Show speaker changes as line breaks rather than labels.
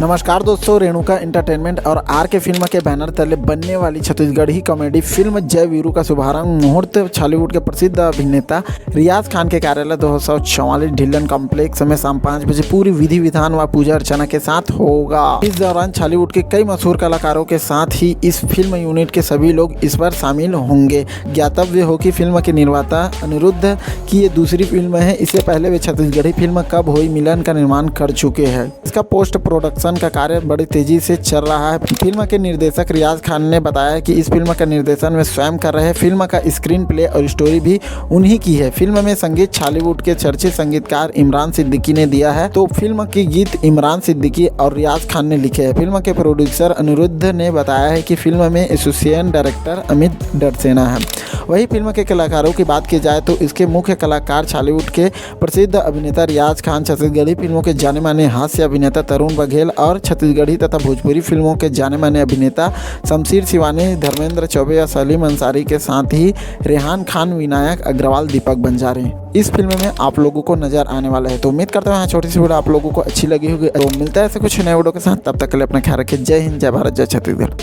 नमस्कार दोस्तों, रेणुका एंटरटेनमेंट और आर के फिल्म के बैनर तले बनने वाली छत्तीसगढ़ी कॉमेडी फिल्म जय वीरू का शुभारंभ मुहूर्त बॉलीवुड के प्रसिद्ध अभिनेता रियाज खान के कार्यालय 244 ढिल्लन कॉम्प्लेक्स में शाम 5 बजे पूरी विधि विधान व पूजा अर्चना के साथ होगा। इस दौरान बॉलीवुड के कई मशहूर कलाकारों के साथ ही इस फिल्म यूनिट के सभी लोग इस पर शामिल होंगे। ज्ञातव्य हो कि फिल्म के निर्माता अनिरुद्ध की ये दूसरी फिल्म है। इससे पहले वे छत्तीसगढ़ी फिल्म कब हुई मिलन का निर्माण कर चुके हैं। इसका पोस्ट प्रोडक्शन का कार्य बड़ी तेजी से चल रहा है। फिल्म के निर्देशक रियाज खान ने बताया कि इस फिल्म का निर्देशन वे स्वयं कर रहे हैं। फिल्म का स्क्रीन प्ले और स्टोरी भी उन्हीं की है। फिल्म में संगीत बॉलीवुड के चर्चित संगीतकार इमरान सिद्दीकी ने दिया है, तो फिल्म के गीत इमरान सिद्दीकी और रियाज खान ने लिखे हैं। फिल्म के प्रोड्यूसर अनिरुद्ध ने बताया है कि फिल्म में एसोसिएट डायरेक्टर अमित डरसेना है। वही फिल्म के कलाकारों की बात की जाए तो इसके मुख्य कलाकार बॉलीवुड के प्रसिद्ध अभिनेता रियाज खान, छत्तीसगढ़ी फिल्मों के जाने माने हास्य अभिनेता तरुण बघेल और छत्तीसगढ़ी तथा भोजपुरी फिल्मों के जाने माने अभिनेता शमशीर शिवानी, धर्मेंद्र चौबे या सलीम अंसारी के साथ ही रेहान खान, विनायक अग्रवाल, दीपक बंजारे इस फिल्म में आप लोगों को नजर आने वाला है। तो उम्मीद करता हूँ छोटी सी वीडियो आप लोगों को अच्छी लगी होगी। तो मिलता है ऐसे कुछ नए वीडियो के साथ, तब तक के लिए अपना ख्याल रखिए। जय हिंद, जय भारत, जय छत्तीसगढ़।